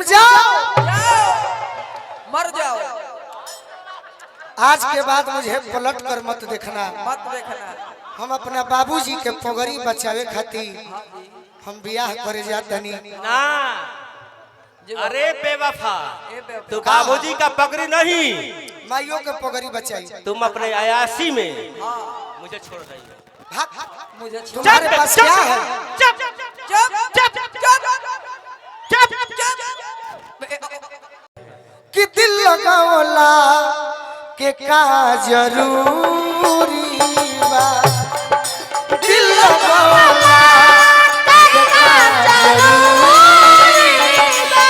तुम जाओ मर जाओ। आज के बाद मुझे पलट कर मत देखना। मत देखना। हम अपना बाबूजी के पगड़ी बचावे खातिर हम बियाह करे जातनी ना। अरे बेवफा, तू बाबूजी का पगड़ी नहीं, माइयों के पगड़ी बचाई। तुम अपने अयासी में मुझे छोड़ रही हो। मुझे तुम्हारे पास क्या है? चुप चुप चुप कि दिल लगावला के का जरूरी बा। दिल लगावला के का जरूरी बा।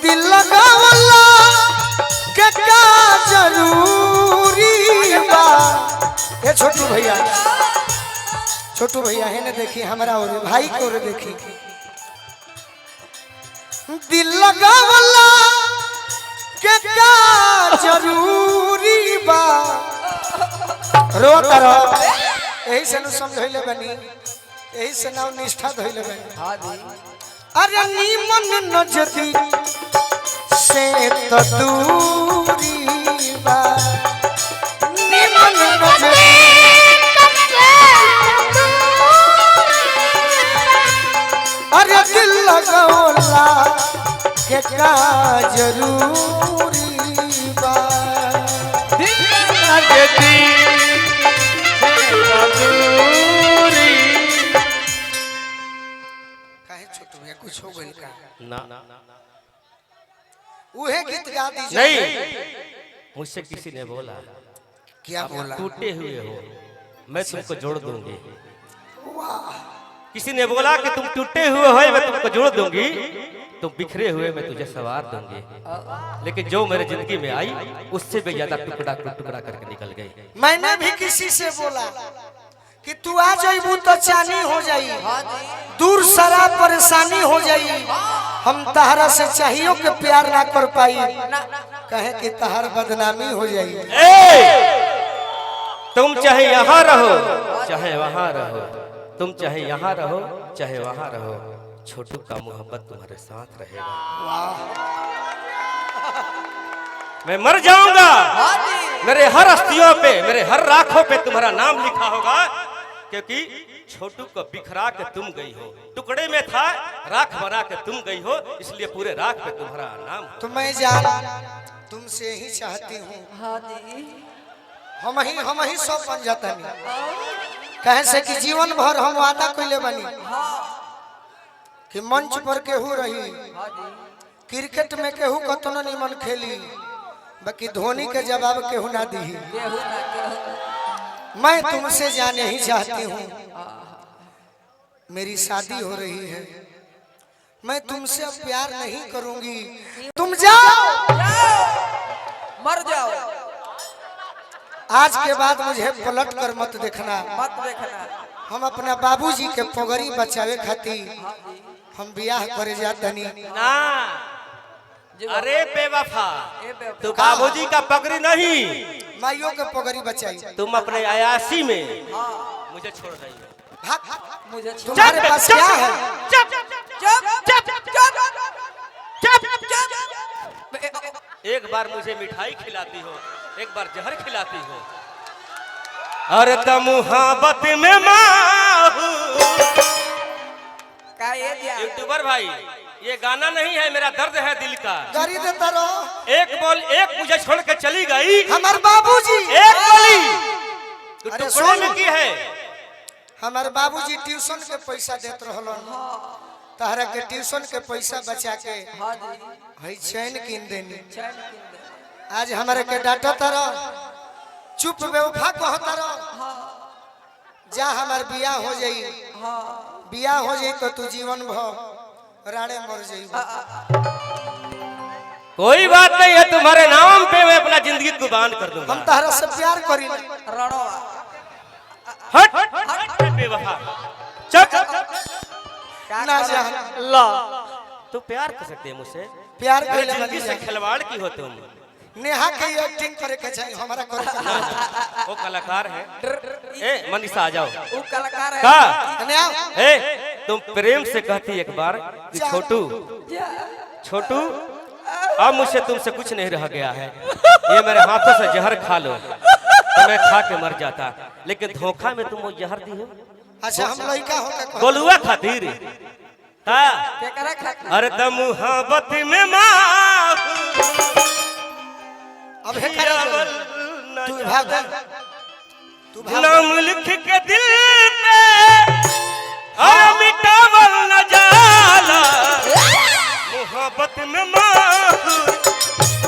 दिल लगावला के का जरूरी बा। ये छोटू भैया, छोटू भैया है ना, देखी हमारा और भाई को और देखी। दिल लगावला के का जरूरी बा। रोता रहो, यही से न समझैले बनी, यही से नाव निष्ठा धइले बनी। अरे नीमन नजदीक से तो दूरी बा। नीमन नजदीक अरे दिल लगावला के का जरूरी बा। काहे छोटू भैया कुछ हो गइल का? ना उहे गीत गा दीजिए। नहीं, मुझसे किसी ने बोला क्या बोला? टूटे हुए हो, मैं तुमको जोड़ दूंगी। किसी ने बोला कि तुम टूटे हुए हो, मैं तुमको जोड़ दूंगी, तुम बिखरे हुए मैं तुझे सवार दूंगी। लेकिन जो मेरे जिंदगी में आई उससे भी ज्यादा टुकड़ा टुकड़ा करके निकल गई। मैंने भी किसी से बोला कि तू आ जाइबू तो चानी हो जाई, दूर सारा परेशानी हो जाई, हम तहरा से चाहियो के प्यार ना कर पाई, कहे कि तहर बदनामी हो जाई। तुम चाहे यहाँ रहो चाहे वहाँ रहो, तुम चाहे यहाँ रहो चाहे वहाँ रहो, छोटू का मोहब्बत तुम्हारे साथ रहेगा। मैं मर जाऊंगा, मेरे हर अस्थियों पे, मेरे हर राखों पे तुम्हारा नाम लिखा होगा, क्योंकि छोटू को बिखरा के तुम गई हो, टुकड़े में था, राख बना के तुम गई हो, इसलिए पूरे राख पे तुम्हारा नाम। तो मैं जान तुमसे ही चाहती हूँ, हम ही सब बन जाता नहीं। कहे से कि जीवन भर हम वादा कइले बनी कि मंच पर केहू रही, क्रिकेट में केहू कतनो निमन खेली, बाकी धोनी के जवाब केहू ना दी। मैं तुमसे जाने ही चाहती हूँ, मेरी शादी हो रही है, मैं तुमसे अब प्यार नहीं करूंगी, तुम जाओ मर जाओ। आज के बाद मुझे पलट कर मत देखना। मत देखना। हम अपना बाबूजी के पगड़ी बचावे खातिर हम बियाह करे जातनी ना। अरे बेवफा, तू बाबूजी का पगड़ी नहीं, माइयों के पगड़ी बचाई। तुम अपने अयासी में मुझे छोड़ रही हो। मुझे तुम्हारे पास क्या है? एक बार मुझे मिठाई खिलाती हो, एक बार जहर खिलाती हो। अरे त मुहाबत में माहू। यूट्यूबर भाई, ये गाना नहीं है, मेरा दर्द है दिल का। गाड़ी देता रहो। एक बोल, एक मुझे छोड़ के चली गई हमार बाबूजी, एक बोली तो अरे टुकड़े में की है। हमार बाबूजी ट्यूशन के पैसा देत रहलन, तहरा के ट्यूशन के पैसा बचा के हई चैन किन देनी। आज हमारे के डांटा तारा, चुप बेवफा कहता रहो। जा हमार बियाह हो जाई, बियाह हो जाई तो तू जीवन भर राड़े मर जाई। कोई बात नहीं है, तुम्हारे नाम पे मैं अपना जिंदगी कुर्बान कर दूंगा। हम तहरा से प्यार करी। हट हट बेवफा, चुप ना जा ला। तू प्यार कर सकते है मुझसे, प्यार मेरी कइले जिंदगी से खिलवाड़ की हो तुम। नेहा के एक्टिंग करे के चाहिए, हमारा करे। वो कलाकार है। ए मनीषा आ जाओ। वो कलाकार है। का नेहा ए तुम प्रेम से कहती एक बार कि छोटू छोटू अब मुझसे तुमसे कुछ नहीं रह गया है, ये मेरे हाथों से जहर खा लो तो मैं खा के मर जाता, लेकिन धोखा में तुम वो जहर दी हो। अच्छा हम लड़का होकर गोलुआ खातिर केकरा खातिर? अरे त मुहब्बत में माँ अब हे करे तू भाग तू भाग नाम लिख के दिल पे अरे मिटावल न जाला, मोहब्बत में माहूर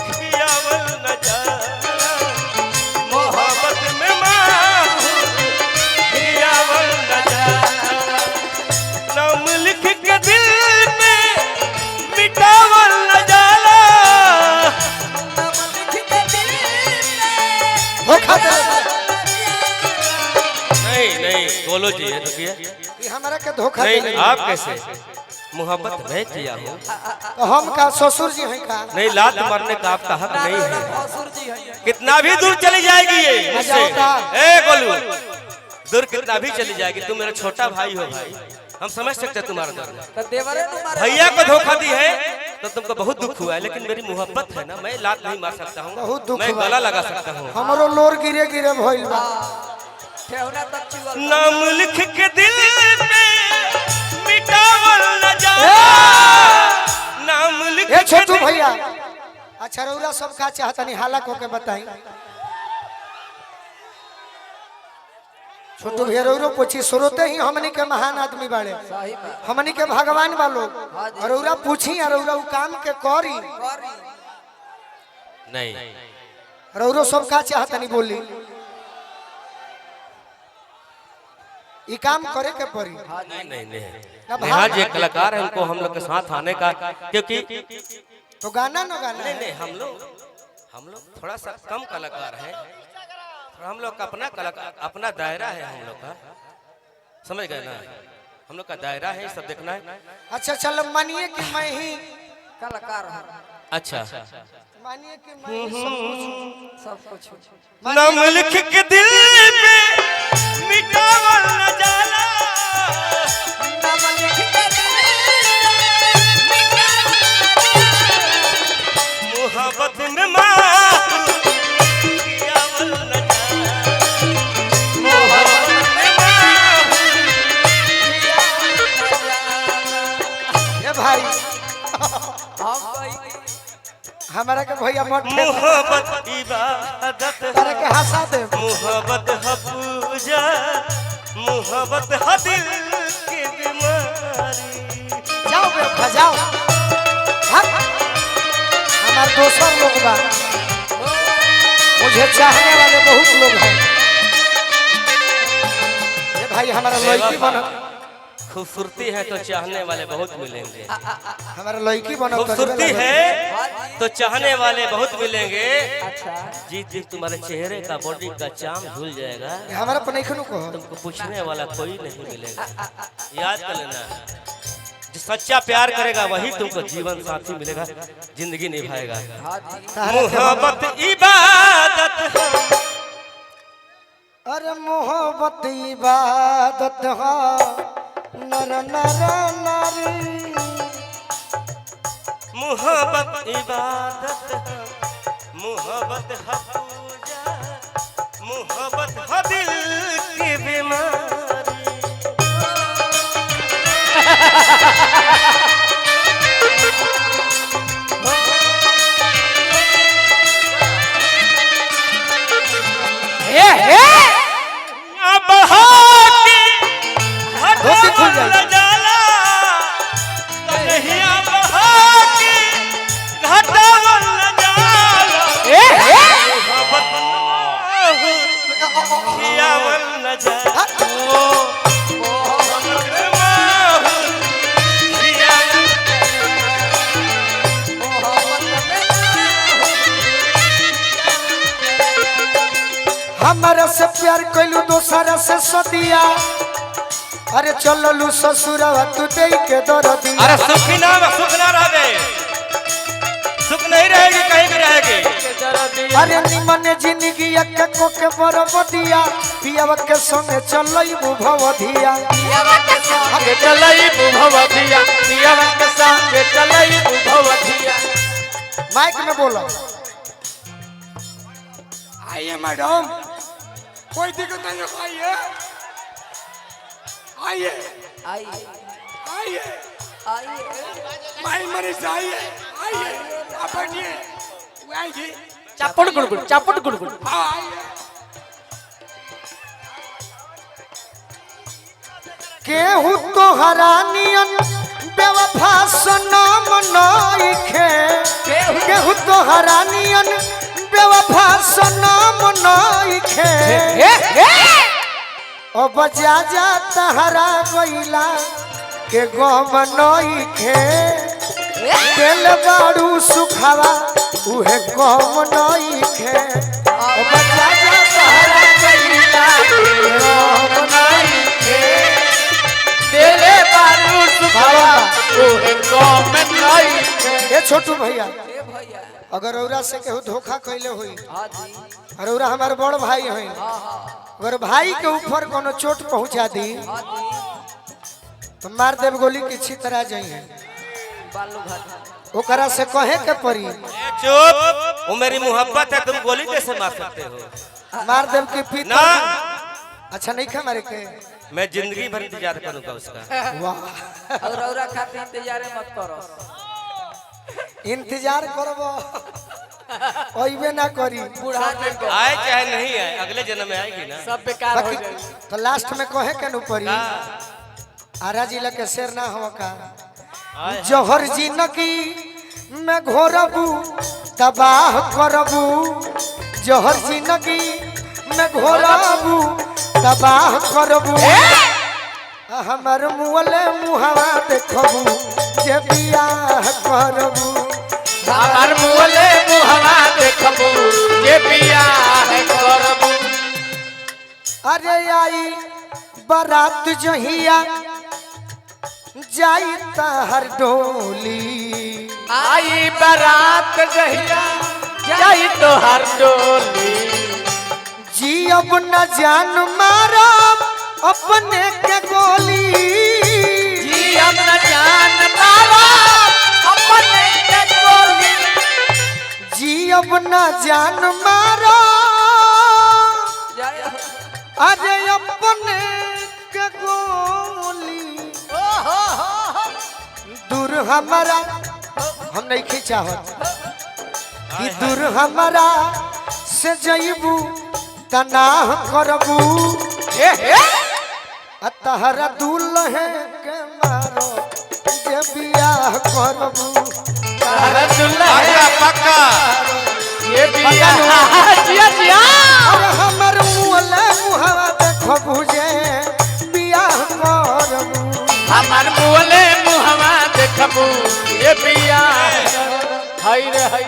खियावल न जाला, मोहब्बत में माहूर खियावल न जाला, नाम लिख के दिल पे मिटावल न जाला, धोखा दे नहीं बोलो जी ये रुकिए, कि हमारा के धोखा नहीं दे आप कैसे मोहब्बत मैं किया हूँ, तो हम का ससुर जी हैं का नहीं लात मारने का आपका हक नहीं है, ससुर जी है। कितना भी दूर चली जाएगी ये मुझसे। होता। ए गोलू दूर कितना भी चली जाएगी, तुम मेरा छोटा भाई हो भाई, हम समझ सकते हैं तुम्हारा दर्द। तो देवरे तुम्हारे भैया को धोखा दी है तो तुमको बहुत दुख हुआ है, लेकिन मेरी मोहब्बत है ना, मैं लात नहीं मार सकता हूँ, बहुत दुख मैं हुआ। गला लगा सकता हूँ। हमरो लोर गिरे गिरे भइल बा ठेहुना तक चुअल। नाम लिख के दिल पे मिटावल न जाला, नाम लिख ए के छोटू दिल- भैया अच्छा रउरा सब का चाहतनी हालक होके बताई। छोटू भैया रउरो पूछी सुरोते ही हमनी के महान आदमी बाड़े, सही बात। हमनी के भगवान बा लोग, और रउरा पूछी और रउरा उ काम के करी, करी। नहीं रउरो सब का चाहतनी बोली ई काम करे के पड़ी। नहीं ना नेहा भाव जी एक कलाकार है, उनको हम लोग के साथ आने का, क्योंकि तो गाना न गाना नहीं है। नहीं हम लोग थोड़ा सा कम कलाकार हैं, थोड़ा हम लोग का अपना कलाकार अपना दायरा है, हम लोग का समझ गए ना, हम लोग का दायरा है, सब देखना है। अच्छा चलो मानिए कि मैं ही कलाकार है। अच्छा मानिए कि मैं ही सब कुछ नाम लिख के दिल पे मिटावल न जाला, नाम लिख के मोहब्बत में माहूर खियावल न जाला, मोहब्बत में माहूर ए भाई हम कोई हमारा के भैया मत मोहब्बत इबादत तारा है, के हंसा दे। मोहब्बत है पूजा, मोहब्बत है दिल की बीमारी। जाओ बे जाओ भाग। हमारे दोस्त लोग बा, मुझे चाहने वाले बहुत लोग हैं। ये भाई हमारा लड़की बनो, खूबसूरती है तो चाहने वाले बहुत मिलेंगे, हमारा लड़की बनो खूबसूरती है तो चाहने वाले बहुत मिलेंगे, अच्छा जी जी तुम्हारे चेहरे का बॉडी का चाम धुल जाएगा, हमारा पनैखनु को तुमको पूछने वाला कोई नहीं मिलेगा, याद कर लेना। जो सच्चा प्यार करेगा वही तुमको जीवन साथी मिलेगा, जिंदगी निभाएगा। मोहब्बत इबादत है, अरे मोहब्बत इबादत है नर नर नारी। मोहब्बत इबादत है, मोहब्बत है पूजा, मोहब्बत है दिल की बीमारी। अब हाथी धोती खुल हटावल जाए। जाला, कन्हैया बहाती हटावल जाला, मोहब्बत माहूर खियावल न जाला, मोहब्बत माहूर खियावल हमारा से प्यार कैलू दोसरा से सदिया, अरे चललू ससुरवा तू दे के दरदी। अरे सुख ना रहे, सुख नहीं रहेगी, कहीं भी रहेगी। अरे निमन जिंदगी के को के बरबदिया पियावा के संगे चलई भवधिया संगे चलई भवधिया पियावा के संगे चलई भवधिया। माइक में बोलो। आइए मैडम, कोई दिक्कत नहीं है, आइए आइए आइए आइए आइए माई मरीज आइए आइए, आप बैठिए, वो आएगी। चापड़ गुड़गुड़ चापड़ गुड़गुड़। हाँ आइए। केहू तो हरानियन बेवफा सनम नइखे, केहू तो हरानियन बेवफा सनम नइखे। ओ बजा जा तहरा गइला के गम नइखे, दिल बाड़ू सुखावा उहे गम नइखे। ओ बजा जा तहरा गइला के गम नइखे, दिल बाड़ू सुखावा उहे गम नइखे। ए छोटू भैया, ए भैया अगर औरा से केहू धोखा कैले होई, हाँ जी और औरा हमार बड़ भाई है, हाँ हाँ अगर भाई के ऊपर कोनो चोट पहुंचा दी हाँ जी तो मार देव गोली की छितरा जाइए। बालू घर ओकरा से कहे के पड़ी चुप, वो मेरी मोहब्बत है, तुम गोली कैसे मार सकते हो? मार देव की पीत ना, अच्छा नहीं खा मारे के। मैं जिंदगी भर इंतजार करूंगा उसका। वाह, और औरा खातिर इंतजार मत करो। इंतजार करबो ओइबे ना करी। बूढ़ा में आए चाहे नहीं आए, अगले जन्म में आएगी ना। सब बेकार हो बाकी जाए। तो लास्ट में कहे के नु पड़ी, हाँ। आरा जिला के शेर ना हो का, आए। जहर जिंदगी में घोरबू तबाह करबू, जहर जिंदगी में घोरबू तबाह करबू। हमर मुअले मुहावा देखबू जे बियाह करबू, हमार मुअले मुहवा देखबू ये बियाह करबू। अरे आई बारात जहिया जाई तहर डोली, आई बारात जहिया जाई तो हर डोली। जी अब न जान मारब अपने के गोली, जी हम न जान मारा अपने के गोली। जी अब न जान मारब अरे अपने के गोली। दूर हमारा हम नहीं खिंचावत कि दूर हमारा से जइबू तनाह करबू, तहरा दुल्हे के मारो जे बियाह करबू। पक्का पक्का ये बियाह जिया जिया। और हमर मुअले मुहावा देखबू जे बियाह करबू। हमार मुअले मुहवा देखबू ये बियाह। हाय रे हाय